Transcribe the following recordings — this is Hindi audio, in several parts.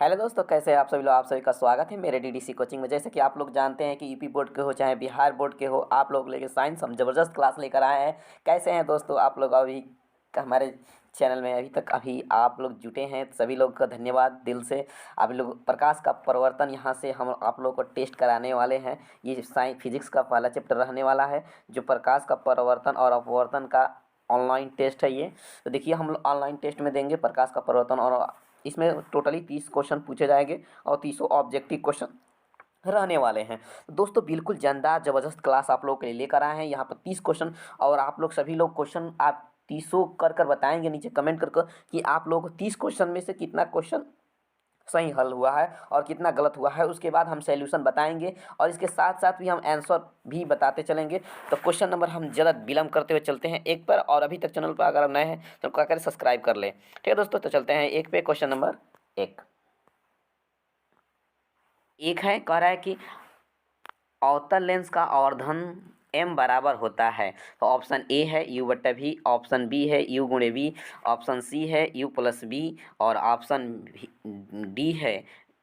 हेलो दोस्तों, कैसे हैं आप सभी लोग। आप सभी का स्वागत है मेरे डीडीसी कोचिंग में। जैसे कि आप लोग जानते हैं कि यूपी बोर्ड के हो चाहे बिहार बोर्ड के हो, आप लोग लेके साइंस हम ज़बरदस्त क्लास लेकर आए हैं। कैसे हैं दोस्तों आप लोग। अभी हमारे चैनल में अभी आप लोग जुटे हैं, सभी लोग का धन्यवाद दिल से। आप लोग प्रकाश का परिवर्तन यहाँ से हम आप लोग को टेस्ट कराने वाले हैं। ये साइंस फिजिक्स का पहला चैप्टर रहने वाला है, जो प्रकाश का परिवर्तन और अपवर्तन का ऑनलाइन टेस्ट है। ये तो देखिए, हम लोग ऑनलाइन टेस्ट में देंगे प्रकाश का परिवर्तन, और इसमें टोटली 30 क्वेश्चन पूछे जाएंगे और 30 ऑब्जेक्टिव क्वेश्चन रहने वाले हैं। तो दोस्तों बिल्कुल जानदार ज़बरदस्त क्लास आप लोगों के लिए लेकर आए हैं। यहाँ पर 30 क्वेश्चन, और आप लोग सभी लोग क्वेश्चन आप 30 कर बताएंगे नीचे कमेंट कर कि आप लोगों को 30 क्वेश्चन में से कितना क्वेश्चन सही हल हुआ है और कितना गलत हुआ है। उसके बाद हम सॉल्यूशन बताएंगे और इसके साथ साथ भी हम आंसर भी बताते चलेंगे। तो क्वेश्चन नंबर हम ज़्यादा विलम्ब करते हुए चलते हैं एक पर, और अभी तक चैनल पर अगर आप नए हैं तो क्या करें, सब्सक्राइब कर लें। ठीक है दोस्तों, तो चलते हैं एक पे। क्वेश्चन नंबर एक एक है, कह रहा है कि अवतल लेंस का आवर्धन m बराबर होता है। तो ऑप्शन ए है u बट्टा वी, ऑप्शन बी है u गुणे वी, ऑप्शन सी है u प्लस बी, और ऑप्शन डी है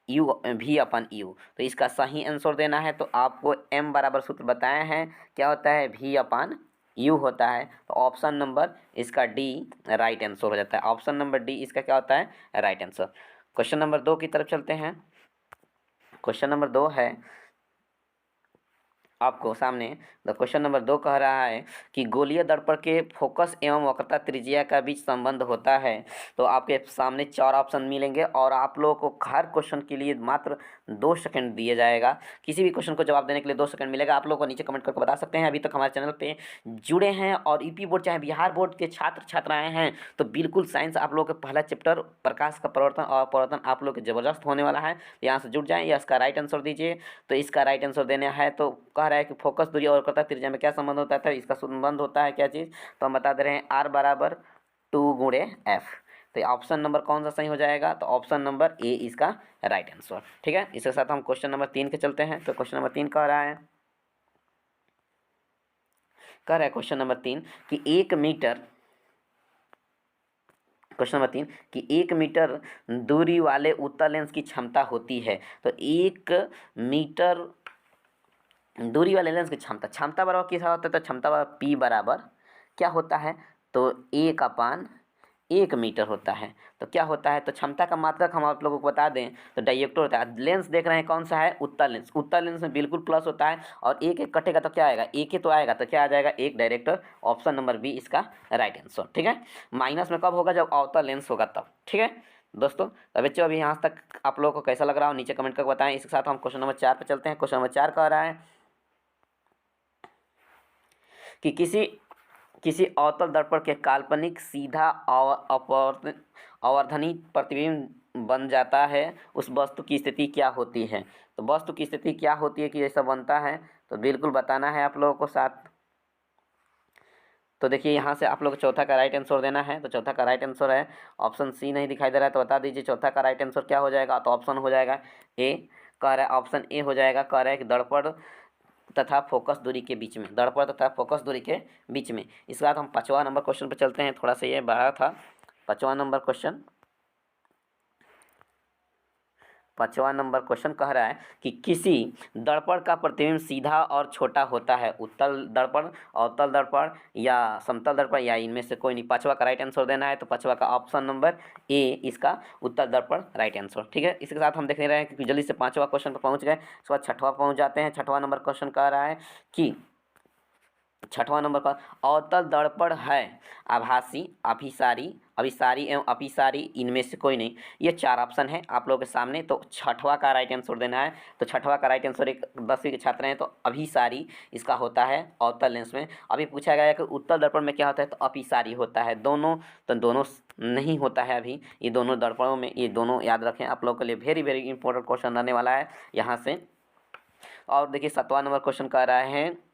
u वी अपन u। तो इसका सही आंसर देना है। तो आपको m बराबर सूत्र बताए हैं, क्या होता है, v अपन u होता है। तो ऑप्शन नंबर इसका डी राइट आंसर हो जाता है। ऑप्शन नंबर डी इसका क्या होता है, राइट आंसर। क्वेश्चन नंबर 2 की तरफ चलते हैं। क्वेश्चन नंबर 2 है आपको सामने। द क्वेश्चन नंबर 2 कह रहा है कि गोलीय दर्पण के फोकस एवं वक्रता त्रिज्या का बीच संबंध होता है। तो आपके सामने 4 ऑप्शन मिलेंगे और आप लोगों को हर क्वेश्चन के लिए मात्र 2 सेकंड दिए जाएगा। किसी भी क्वेश्चन को जवाब देने के लिए 2 सेकंड मिलेगा। आप लोगों को नीचे कमेंट करके बता सकते हैं। अभी तक हमारे चैनल पे जुड़े हैं और यूपी बोर्ड चाहे बिहार बोर्ड के छात्र छात्राएँ हैं, तो बिल्कुल साइंस आप लोगों का पहला चैप्टर प्रकाश का परिवर्तन और अपवर्तन आप लोग के ज़बरदस्त होने वाला है। यहाँ से जुड़ जाएँ या इसका राइट आंसर दीजिए। तो इसका राइट आंसर देना है, तो कह रहा है कि फोकस दूरी और वक्रता त्रिज्या में क्या संबंध होता है। इसका संबंध होता है क्या चीज़, तो हम बता दे रहे हैं r बराबर 2 गुणे एफ। तो ऑप्शन नंबर कौन सा सही हो जाएगा, तो ऑप्शन नंबर ए इसका राइट आंसर। ठीक है, इसके साथ हम क्वेश्चन नंबर 3 के चलते हैं। तो क्वेश्चन नंबर 3 कह रहा है क्वेश्चन नंबर 3 कि 1 मीटर, क्वेश्चन नंबर 3 कि 1 मीटर दूरी वाले उत्तल लेंस की क्षमता होती है। तो 1 मीटर दूरी वाले लेंस की क्षमता बराबर कितना होता है, तो क्षमता बराबर पी बराबर क्या होता है, तो 1/1 मीटर होता है। तो क्या होता है, तो क्षमता का मात्रक हम आप लोगों को बता दें तो डाइएक्टर होता है। लेंस देख रहे हैं कौन सा है, उत्तल लेंस। उत्तल लेंस में बिल्कुल प्लस होता है, और एक एक कटेगा तो क्या आएगा, एक ही तो आएगा, तो क्या आ जाएगा, एक डायरेक्टर। ऑप्शन नंबर बी इसका राइट आंसर। ठीक है, माइनस में कब होगा, जब अवतल लेंस होगा तब। ठीक है दोस्तों, तो बच्चों अभी यहाँ तक आप लोगों को कैसा लग रहा हो नीचे कमेंट करके बताएं। इसके साथ हम क्वेश्चन नंबर 4 पे चलते हैं। क्वेश्चन नंबर 4 कह रहा है कि किसी अवतल दर्पण के काल्पनिक सीधा अवर्धनी प्रतिबिंब बन जाता है, उस वस्तु की स्थिति क्या होती है। तो वस्तु की स्थिति क्या होती है कि ऐसा बनता है, तो बिल्कुल बताना है आप लोगों को साथ। तो देखिए, यहाँ से आप लोग चौथा का राइट आंसर देना है। तो चौथा का राइट आंसर है ऑप्शन सी। नहीं दिखाई दे रहा है तो बता दीजिए चौथा का राइट आंसर क्या हो जाएगा। तो ऑप्शन हो जाएगा ए। कह रहा है ऑप्शन ए हो जाएगा। कह रहा है कि दर्पण तथा फोकस दूरी के बीच में, दर्पण तथा फोकस दूरी के बीच में। इसके बाद हम 5वां नंबर क्वेश्चन पर चलते हैं। थोड़ा सा ये बड़ा था। 5वां नंबर क्वेश्चन कह रहा है कि किसी दर्पण का प्रतिबिंब सीधा और छोटा होता है, उत्तल दर्पण, अवतल दर्पण या समतल दर्पण, या इनमें से कोई नहीं। 5वां का राइट आंसर देना है। तो 5वां का ऑप्शन नंबर ए इसका उत्तल दर्पण राइट आंसर। ठीक है, इसके साथ हम देख रहे हैं क्योंकि जल्दी से 5वां क्वेश्चन पर पहुंच गए। उसके बाद 6वां पहुंच जाते हैं। 6वां नंबर क्वेश्चन कह रहा है कि 6वां नंबर पर अवतल दर्पण है आभासी, अभिसारी, अभिसारी एवं अपिसारी, इनमें से कोई नहीं। ये 4 ऑप्शन है आप लोगों के सामने। तो 6वां का राइट आंसर देना है। तो 6वां का राइट आंसर, एक 10वीं के छात्र हैं तो अभिसारी इसका होता है अवतल लेंस में। अभी पूछा गया है कि उत्तल दर्पण में क्या होता है, तो अपिसारी होता है। दोनों, तो दोनों नहीं होता है अभी ये दोनों दर्पणों में। ये दोनों याद रखें, आप लोगों के लिए वेरी वेरी इंपॉर्टेंट क्वेश्चन रहने वाला है यहाँ से। और देखिए 7वां नंबर क्वेश्चन कह रहा है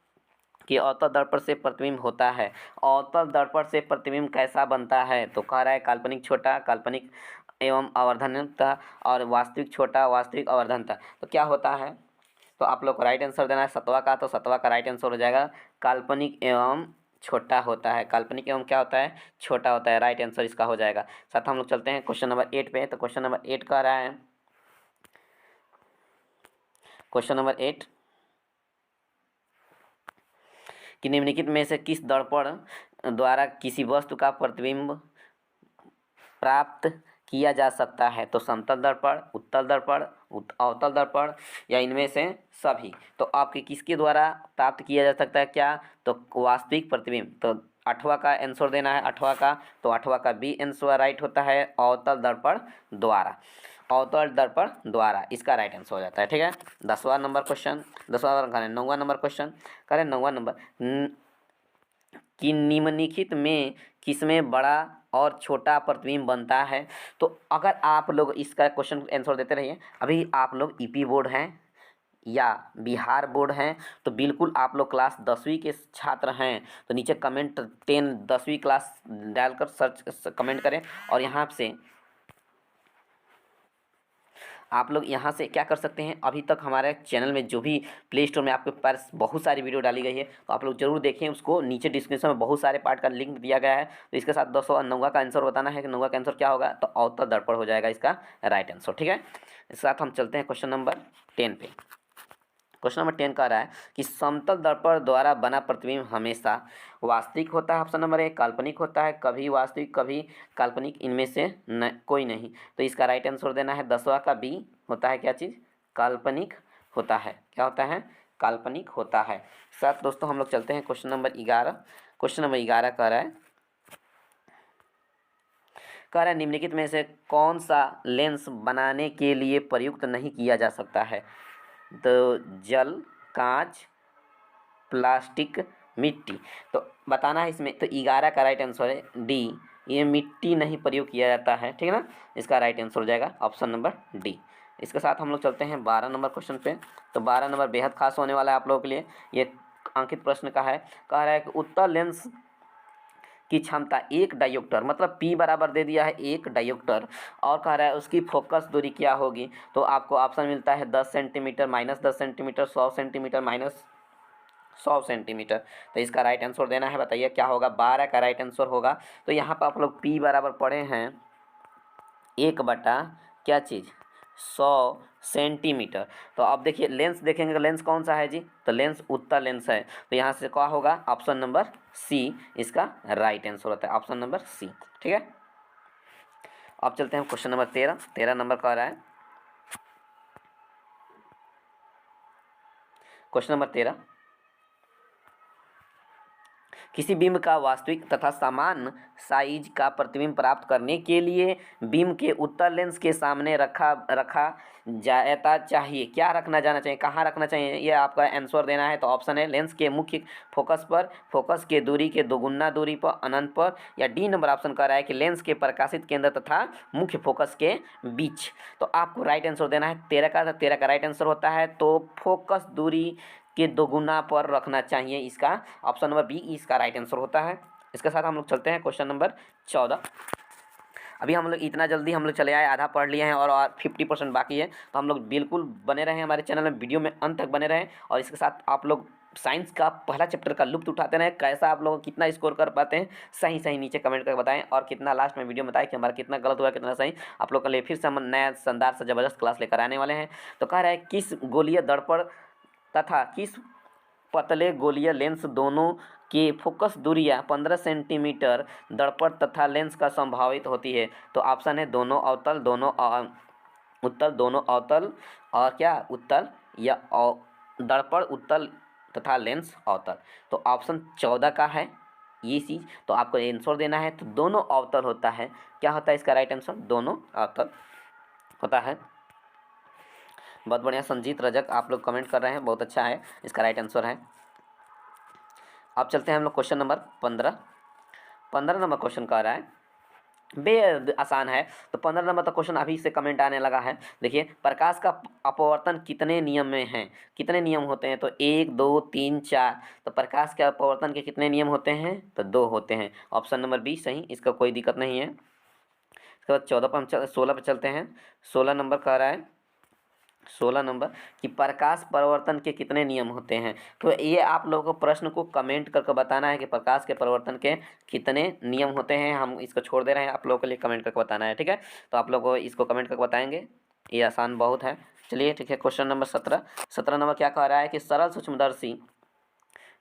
कि अवतल दर्पण से प्रतिबिंब होता है। अवतल दर्पण से प्रतिबिंब कैसा बनता है, तो कह रहा है काल्पनिक छोटा, काल्पनिक एवं आवर्धनता, और वास्तविक छोटा, वास्तविक आवर्धनता। तो क्या होता है, तो आप लोग को राइट आंसर देना है 7वां का। तो 7वां का राइट आंसर हो जाएगा काल्पनिक एवं छोटा होता है। काल्पनिक एवं क्या होता है, छोटा होता है। राइट आंसर इसका हो जाएगा। साथ हम लोग चलते हैं क्वेश्चन नंबर 8 पे। तो क्वेश्चन नंबर 8 कह रहा है क्वेश्चन नंबर 8 कि निम्नलिखित में से किस दर्पण द्वारा किसी वस्तु का प्रतिबिंब प्राप्त किया जा सकता है? तो समतल दर्पण, उत्तल दर्पण, अवतल दर्पण या इनमें से सभी। तो आपके किसके द्वारा प्राप्त किया जा सकता है क्या? तो वास्तविक प्रतिबिंब। तो 8वां का आंसर देना है, 8वां का। तो 8वां का बी आंसर राइट होता है, अवतल दर्पण द्वारा। अवतल दर्पण द्वारा इसका राइट आंसर हो जाता है। ठीक है। 10वां नंबर क्वेश्चन, 10वां 9वां नंबर क्वेश्चन करें। 9वां नंबर कि निम्नलिखित में किसमें बड़ा और छोटा प्रतिबिंब बनता है? तो अगर आप लोग इसका क्वेश्चन आंसर देते रहिए। अभी आप लोग ईपी बोर्ड हैं या बिहार बोर्ड हैं तो बिल्कुल आप लोग क्लास 10वीं के छात्र हैं तो नीचे कमेंट 10वीं क्लास डालकर सर्च कमेंट करें। और यहाँ से आप लोग यहाँ से क्या कर सकते हैं, अभी तक हमारे चैनल में जो भी प्ले स्टोर में आपके पास बहुत सारी वीडियो डाली गई है तो आप लोग जरूर देखें उसको। नीचे डिस्क्रिप्शन में बहुत सारे पार्ट का लिंक दिया गया है। तो इसके साथ 209 का आंसर बताना है कि 9 का आंसर क्या होगा, तो अवतल दर्पण हो जाएगा इसका राइट आंसर। ठीक है। इसके साथ हम चलते हैं क्वेश्चन नंबर 10 पे। क्वेश्चन नंबर 10 कह रहा है कि समतल दर्पण द्वारा बना प्रतिबिंब हमेशा वास्तविक होता है। ऑप्शन नंबर 1 काल्पनिक होता है, कभी वास्तविक कभी काल्पनिक, इनमें से कोई नहीं। तो इसका राइट आंसर देना है 10वां का बी होता है क्या चीज़, काल्पनिक होता है। क्या होता है, काल्पनिक होता है। साथ दोस्तों हम लोग चलते हैं क्वेश्चन नंबर 11। क्वेश्चन नंबर 11 कह रहा है निम्नलिखित में से कौन सा लेंस बनाने के लिए प्रयुक्त नहीं किया जा सकता है? तो जल, कांच, प्लास्टिक, मिट्टी। तो बताना है इसमें। तो 11 का राइट आंसर है डी, ये मिट्टी नहीं प्रयोग किया जाता है। ठीक है ना। इसका राइट आंसर हो जाएगा ऑप्शन नंबर डी। इसके साथ हम लोग चलते हैं 12 नंबर क्वेश्चन पे। तो 12 नंबर बेहद खास होने वाला है आप लोगों के लिए। ये अंकित प्रश्न का है। कह रहा है कि उत्तल लेंस की क्षमता एक डायोप्टर, मतलब P बराबर दे दिया है एक डायोप्टर, और कह रहा है उसकी फोकस दूरी क्या होगी। तो आपको ऑप्शन मिलता है 10 सेंटीमीटर, -10 सेंटीमीटर, 100 सेंटीमीटर, -100 सेंटीमीटर। तो इसका राइट आंसर देना है, बताइए क्या होगा। 12 का राइट आंसर होगा। तो यहाँ पर आप लोग P बराबर पढ़े हैं 1 बटा क्या चीज़ 100 सेंटीमीटर। तो अब देखिए लेंस देखेंगे तो लेंस कौन सा है जी, तो लेंस उत्तल लेंस है। तो यहाँ से क्या होगा, ऑप्शन नंबर सी इसका राइट आंसर होता है, ऑप्शन नंबर सी। ठीक है। अब चलते हैं क्वेश्चन नंबर 13। 13 नंबर कह रहा है, क्वेश्चन नंबर 13 किसी बिंब का वास्तविक तथा समान साइज का प्रतिबिंब प्राप्त करने के लिए बिंब के उत्तल लेंस के सामने रखा जाता चाहिए। क्या रखना जाना चाहिए, कहाँ रखना चाहिए, ये आपका आंसर देना है। तो ऑप्शन है लेंस के मुख्य फोकस पर, फोकस के दूरी के दोगुना दूरी पर, अनंत पर, या डी नंबर ऑप्शन कर रहा है कि लेंस के प्रकाशित केंद्र तथा मुख्य फोकस के बीच। तो आपको राइट आंसर देना है 13 का। 13 का राइट आंसर होता है तो फोकस दूरी के दोगुना पर रखना चाहिए। इसका ऑप्शन नंबर बी इसका राइट आंसर होता है। इसके साथ हम लोग चलते हैं क्वेश्चन नंबर 14। अभी हम लोग इतना जल्दी हम लोग चले आए, आधा पढ़ लिए हैं और 50% बाकी है। तो हम लोग बिल्कुल बने रहें हमारे चैनल में, वीडियो में अंत तक बने रहें। और इसके साथ आप लोग साइंस का पहला चैप्टर का लुत्फ उठाते रहें। कैसा आप लोग कितना स्कोर कर पाते हैं, सही सही नीचे कमेंट करके बताएं। और कितना लास्ट में वीडियो में बताएं कि हमारा कितना गलत हुआ कितना सही। आप लोग के लिए फिर से हम नया शानदार से ज़बरदस्त क्लास लेकर आने वाले हैं। तो कह रहा है किस गोलीय दर्पण तथा किस पतले गोलीय लेंस दोनों की फोकस दूरियां 15 सेंटीमीटर दर्पण तथा लेंस का संभावित होती है। तो ऑप्शन है दोनों अवतल, दोनों उत्तल, दोनों अवतल, और क्या उत्तल या दर्पण उत्तल तथा लेंस अवतल। तो ऑप्शन 14 का है ये चीज़। तो आपको आंसर देना है तो दोनों अवतल होता है। क्या होता है इसका राइट आंसर, दोनों अवतल होता है। बहुत बढ़िया संजीत रजक आप लोग कमेंट कर रहे हैं, बहुत अच्छा है, इसका राइट आंसर है। अब चलते हैं हम लोग क्वेश्चन नंबर 15। 15 नंबर क्वेश्चन कह रहा है, बेहद आसान है। तो 15 नंबर तक क्वेश्चन अभी से कमेंट आने लगा है। देखिए प्रकाश का अपवर्तन कितने नियम में है, कितने नियम होते हैं, तो 1 2 3 4। तो प्रकाश के अपवर्तन के कितने नियम होते हैं, तो 2 होते हैं। ऑप्शन नंबर बी सही, इसका कोई दिक्कत नहीं है। इसके बाद 14 पर हम 16 पर चलते हैं। 16 नंबर कह रहा है, 16 नंबर कि प्रकाश परिवर्तन के कितने नियम होते हैं। तो ये आप लोगों को प्रश्न को कमेंट करके बताना है कि प्रकाश के परिवर्तन के कितने नियम होते हैं। हम इसको छोड़ दे रहे हैं, आप लोगों के लिए कमेंट करके बताना है। ठीक है। तो आप लोग इसको कमेंट करके बताएंगे, ये आसान बहुत है। चलिए ठीक है, क्वेश्चन नंबर 17 नंबर क्या कह रहा है कि सरल सूक्ष्मदर्शी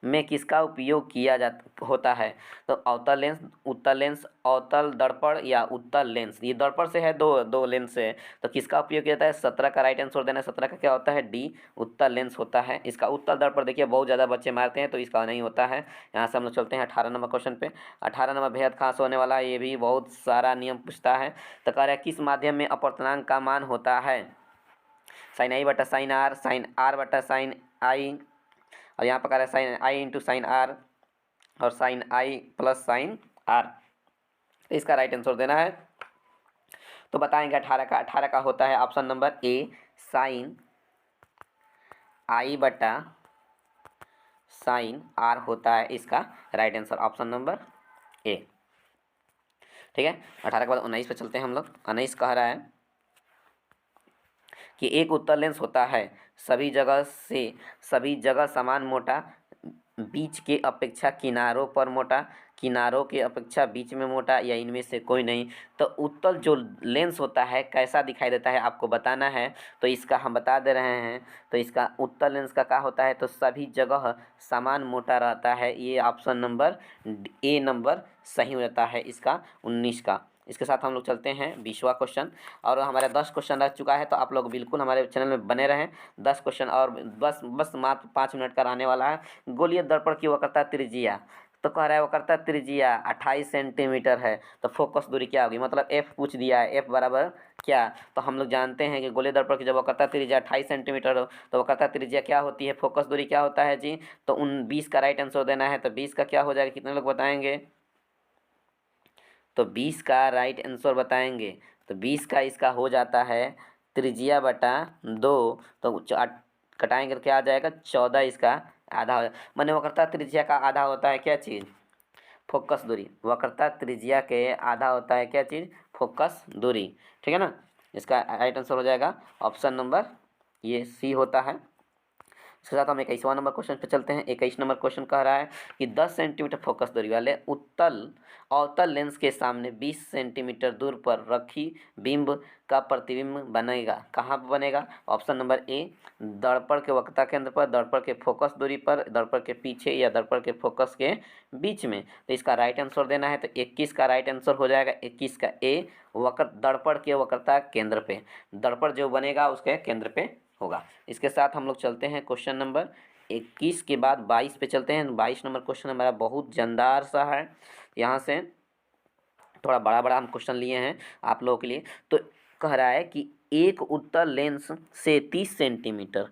में किसका उपयोग किया जाता होता है? तो अवतल लेंस, उत्तल लेंस, अवतल दर्पण या उत्तल लेंस। ये दर्पण से है, दो लेंस से है, तो किसका उपयोग किया जाता है? 17 का राइट आंसर देना है। 17 का क्या होता है? डी, उत्तल लेंस होता है। इसका उत्तल दर्पण देखिए बहुत ज़्यादा बच्चे मारते हैं, तो इसका नहीं होता है। यहाँ से हम लोग चलते हैं 18 नंबर क्वेश्चन पे। 18 नंबर बेहद खास होने वाला है, ये भी बहुत सारा नियम पूछता है। तो कह रहा है किस माध्यम में अपवर्तनांक का मान होता है? साइन आई बटा साइन आर, साइन आर बटा साइन आई, और यहाँ पर कह रहा है sine I into sine R और sine I plus sine R. इसका राइट आंसर देना है। तो बताएंगे 18 का होता है option number A, sine I बटा साइन आर होता है इसका right answer, option number A. ठीक है, 18 के बाद 19 पे चलते हैं हम लोग। 19 कह रहा है कि एक उत्तल लेंस होता है, सभी जगह समान मोटा, बीच के अपेक्षा किनारों पर मोटा, किनारों के अपेक्षा बीच में मोटा, या इनमें से कोई नहीं। तो उत्तल जो लेंस होता है कैसा दिखाई देता है आपको बताना है, तो इसका हम बता दे रहे हैं। तो इसका उत्तल लेंस का क्या होता है? तो सभी जगह समान मोटा रहता है। ये ऑप्शन नंबर ए नंबर सही हो जाता है इसका 19 का। इसके साथ हम लोग चलते हैं 20वां क्वेश्चन, और हमारा 10 क्वेश्चन रह चुका है, तो आप लोग बिल्कुल हमारे चैनल में बने रहें। 10 क्वेश्चन और बस मात्र 5 मिनट का रहने वाला है। गोलीय दर्पण की वक्रता त्रिज्या, तो कह रहा है वक्रता त्रिज्या 28 सेंटीमीटर है, तो फोकस दूरी क्या होगी? मतलब एफ पूछ दिया है, एफ बराबर क्या? तो हम लोग जानते हैं कि गोलीय दर्पण की जब वक्रता त्रिज्या 28 सेंटीमीटर हो तो वक्रता त्रिज्या क्या होती है? फोकस दूरी क्या होता है जी? तो 20 का राइट आंसर देना है। तो 20 का क्या हो जाएगा, कितने लोग बताएंगे? तो 20 का राइट आंसर बताएंगे। तो 20 का इसका हो जाता है त्रिज्या बटा 2, तो कटाएंगे तो क्या आ जाएगा? 14 इसका आधा हो। माने वक्रता त्रिज्या का आधा होता है क्या चीज़? फोकस दूरी। वक्रता त्रिज्या के आधा होता है क्या चीज़? फोकस दूरी। ठीक है ना? इसका राइट आंसर हो जाएगा ऑप्शन नंबर ये सी होता है। इसके साथ हम 21वां नंबर क्वेश्चन पे चलते हैं। 21 नंबर क्वेश्चन कह रहा है कि 10 सेंटीमीटर फोकस दूरी वाले अवतल लेंस के सामने 20 सेंटीमीटर दूर पर रखी बिंब का प्रतिबिंब बनेगा। कहाँ पर बनेगा? ऑप्शन नंबर ए, दर्पण के वक्रता केंद्र पर, दर्पण के फोकस दूरी पर, दर्पण के पीछे, या दर्पण के फोकस के बीच में। तो इसका राइट आंसर देना है। तो 21 का राइट आंसर हो जाएगा 21 का ए, दर्पण के वक्रता केंद्र पे, दर्पण जो बनेगा उसके केंद्र पे होगा। इसके साथ हम लोग चलते हैं क्वेश्चन नंबर 21 के बाद 22 पे चलते हैं। 22 नंबर क्वेश्चन हमारा बहुत जानदार सा है, यहाँ से थोड़ा बड़ा बड़ा हम क्वेश्चन लिए हैं आप लोगों के लिए। तो कह रहा है कि एक उत्तल लेंस से 30 सेंटीमीटर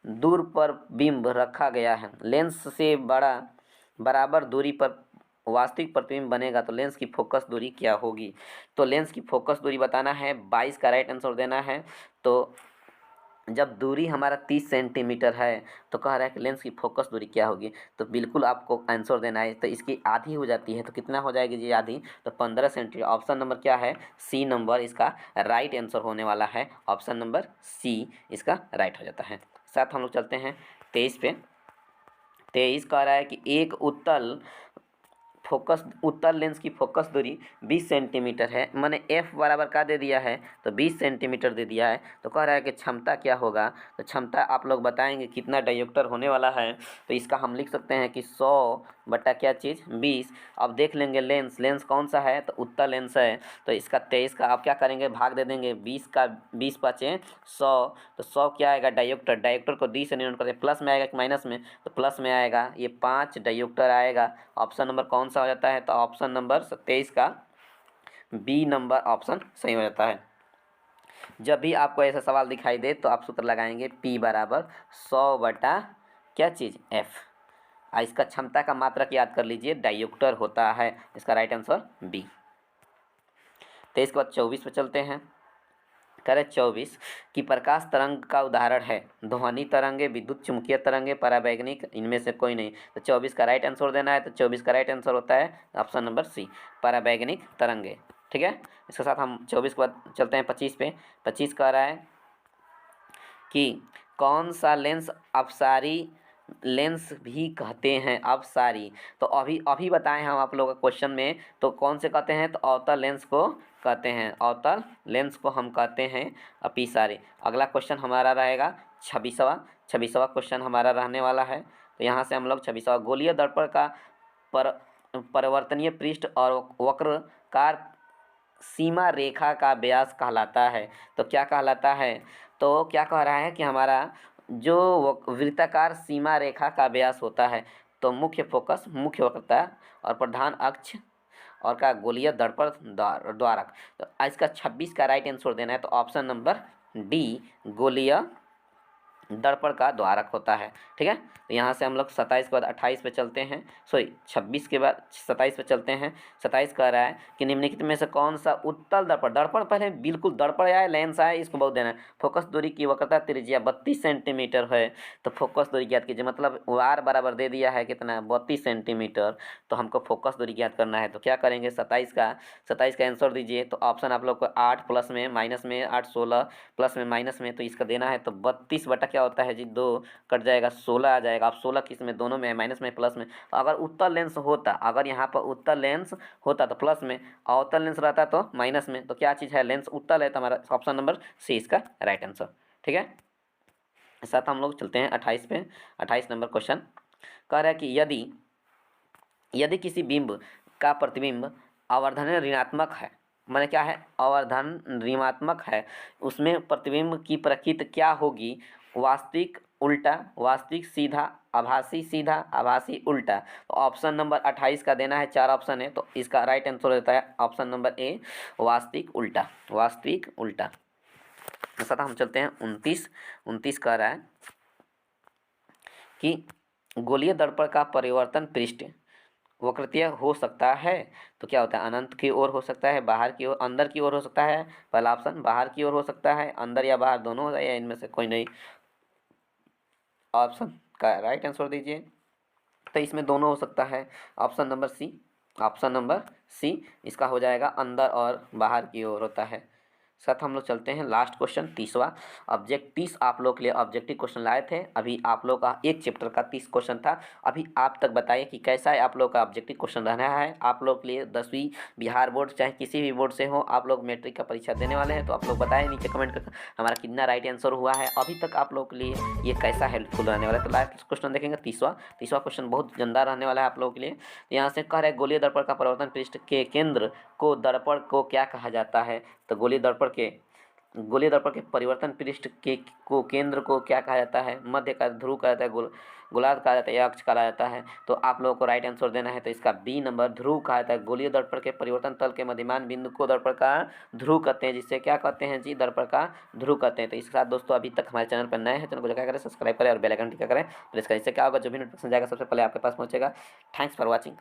दूर पर बिंब रखा गया है, लेंस से बराबर दूरी पर वास्तविक प्रतिबिंब बनेगा, तो लेंस की फोकस दूरी क्या होगी? तो लेंस की फोकस दूरी बताना है। 22 का राइट आंसर देना है। तो जब दूरी हमारा 30 सेंटीमीटर है तो कह रहा है कि लेंस की फोकस दूरी क्या होगी? तो बिल्कुल आपको आंसर देना है। तो इसकी आधी हो जाती है, तो कितना हो जाएगी जी आधी? तो 15 सेंटीमीटर। ऑप्शन नंबर क्या है? सी नंबर इसका राइट आंसर होने वाला है। ऑप्शन नंबर सी इसका राइट हो जाता है। साथ हम लोग चलते हैं 23 पे। 23 कह रहा है कि एक उत्तल लेंस की फोकस दूरी 20 सेंटीमीटर है, मैंने एफ बराबर का दे दिया है? तो 20 सेंटीमीटर दे दिया है। तो कह रहा है कि क्षमता क्या होगा? तो क्षमता आप लोग बताएंगे कितना डायोप्टर होने वाला है। तो इसका हम लिख सकते हैं कि 100 बटा क्या चीज़ 20। अब देख लेंगे लेंस कौन सा है? तो उत्तल लेंस है। तो इसका 23 का आप क्या करेंगे? भाग दे देंगे 20 का, 20 पाँचे 100, तो 100 क्या आएगा? डायोप्टर को डी से डिनोट करते हैं, प्लस में आएगा कि माइनस में? तो प्लस में आएगा, ये 5 डायोप्टर आएगा। ऑप्शन नंबर कौन सा हो जाता है? तो ऑप्शन नंबर 23 का बी नंबर ऑप्शन सही हो जाता है। जब भी आपको ऐसा सवाल दिखाई दे तो आप सूत्र लगाएंगे P बराबर 100 बटा क्या चीज़ एफ। इसका क्षमता का मात्रक याद कर लीजिए, डायोप्टर होता है। इसका राइट आंसर बी। 23 के बाद 24 पे चलते हैं। कह 24 कि प्रकाश तरंग का उदाहरण है ध्वनि तरंगे, विद्युत चुम्बकीय तरंगे, परावैगनिक, इनमें से कोई नहीं। तो 24 का राइट आंसर देना है। तो 24 का राइट आंसर होता है ऑप्शन नंबर सी, परावैगनिक तरंगे। ठीक है, इसके साथ हम 24 के बाद चलते हैं 25 पे। 25 कह रहा है कि कौन सा लेंस अपसारी लेंस भी कहते हैं अब सारी। तो अभी अभी बताएं हम आप लोगों को क्वेश्चन में, तो कौन से कहते हैं, तो अवतल लेंस को कहते हैं, अवतल लेंस को हम कहते हैं अपी सारी। अगला क्वेश्चन हमारा रहेगा 26वां क्वेश्चन हमारा रहने वाला है। तो यहाँ से हम लोग 26वां, गोलीय दर्पण का पर परिवर्तनीय पृष्ठ और वक्रकार सीमा रेखा का व्यास कहलाता है। तो क्या कहलाता है, तो क्या कह रहा है कि हमारा जो वृत्ताकार सीमा रेखा का व्यास होता है, तो मुख्य फोकस, मुख्य वक्रता और प्रधान अक्ष और का गोलीय दर्पण द्वारक। तो इसका 26 का राइट आंसर देना है, तो ऑप्शन नंबर डी गोलीय दर्पण का द्वारक होता है। ठीक है, तो यहाँ से हम लोग 27 के बाद 28 पे चलते हैं, सॉरी 26 के बाद 27 पे चलते हैं। 27 कह रहा है कि निम्नलिखित में से कौन सा उत्तल दर्पण, दर्पण पहले बिल्कुल दर्पण आए लेंस आए इसको बहुत देना है। फोकस दूरी की वक्रता त्रिज्या 32 सेंटीमीटर है, तो फोकस दूरी ज्ञात कीजिए, मतलब वार बराबर दे दिया है कितना 32 सेंटीमीटर, तो हमको फोकस दूरी ज्ञात करना है। तो क्या करेंगे 27 का आंसर दीजिए। तो ऑप्शन आप लोग को 8 प्लस में माइनस में 8 16 प्लस में माइनस में, तो इसका देना है तो 32 बटा क्या होता है जी 2 कट जाएगा 16 आ जाएगा। अब 16 किस में, दोनों में है, माइनस में प्लस में। अगर उत्तल लेंस होता, अगर यहाँ पर उत्तल लेंस होता तो प्लस में, अवतल लेंस रहता तो माइनस में। तो क्या चीज़ है, लेंस उत्तल है, तो हमारा ऑप्शन नंबर सी इसका राइट आंसर। ठीक है, साथ हम लोग चलते हैं 28 पे। 28 नंबर क्वेश्चन कह रहा है कि यदि किसी बिंब का प्रतिबिंब आवर्धन ऋणात्मक है, माने क्या है, आवर्धन ऋणात्मक है, उसमें प्रतिबिंब की प्रकृति क्या होगी, वास्तविक, उल्टा, वास्तविक सीधा, आभासी उल्टा। तो ऑप्शन नंबर 28 का देना है, 4 ऑप्शन है, तो इसका राइट आंसर होता है ऑप्शन नंबर ए वास्तविक उल्टा, वास्तविक उल्टा। साथ हम चलते हैं 29 कह रहा है कि गोलीय दर्पण का परिवर्तन पृष्ठ वक्रतीय हो सकता है। तो क्या होता है, अनंत की ओर हो सकता है, बाहर की ओर, अंदर की ओर हो सकता है। पहला ऑप्शन बाहर की ओर हो सकता है, अंदर या बाहर दोनों हो जाए, या इनमें से कोई नहीं। ऑप्शन का राइट आंसर दीजिए। तो इसमें दोनों हो सकता है, option number C, option number C इसका हो जाएगा, अंदर और बाहर की ओर होता है। साथ हम लोग चलते हैं लास्ट क्वेश्चन 30वां। ऑब्जेक्ट 30 आप लोग के लिए ऑब्जेक्टिव क्वेश्चन लाए थे। अभी आप लोग का एक चैप्टर का 30 क्वेश्चन था। अभी आप तक बताइए कि कैसा है आप लोग का ऑब्जेक्टिव क्वेश्चन रहना है। आप लोग के लिए 10वीं बिहार बोर्ड चाहे किसी भी बोर्ड से हो, आप लोग मैट्रिक का परीक्षा देने वाले हैं, तो आप लोग बताएं नीचे कमेंट कर हमारा कितना राइट आंसर हुआ है अभी तक आप लोग के लिए, ये कैसा हेल्पफुल रहने वाला है। तो लास्ट क्वेश्चन देखेंगे 30वां क्वेश्चन बहुत गंदा रहने वाला है आप लोगों के लिए। यहाँ से कह रहे हैं गोलीय दर्पण का परिवर्तन पृष्ठ के केंद्र को दर्पण को क्या कहा जाता है। तो गोलीय दर्पण के परिवर्तन पृष्ठ के को केंद्र को क्या कहा जाता है, मध्य का ध्रुव कहा जाता है, गोलार्ध कहा जाता है, या अक्ष कहा जाता है। तो आप लोगों को राइट आंसर देना है, तो इसका बी नंबर ध्रुव कहा जाता है। गोलीय दर्पण के परिवर्तन तल के मध्यमान बिंदु को दर्पण का ध्रुव कहते हैं, जिससे क्या कहते हैं जी, दर्पण का ध्रुव कहते हैं। तो इसके साथ दोस्तों अभी तक हमारे चैनल पर नए हैं, चैनल को क्या करें, सब्सक्राइब करें और बेल आइकन टिक करें प्रेस करें। इससे क्या होगा, जो भी नोटिफिकेशन जाएगा सबसे पहले आपके पास पहुंचेगा। Thanks for watching.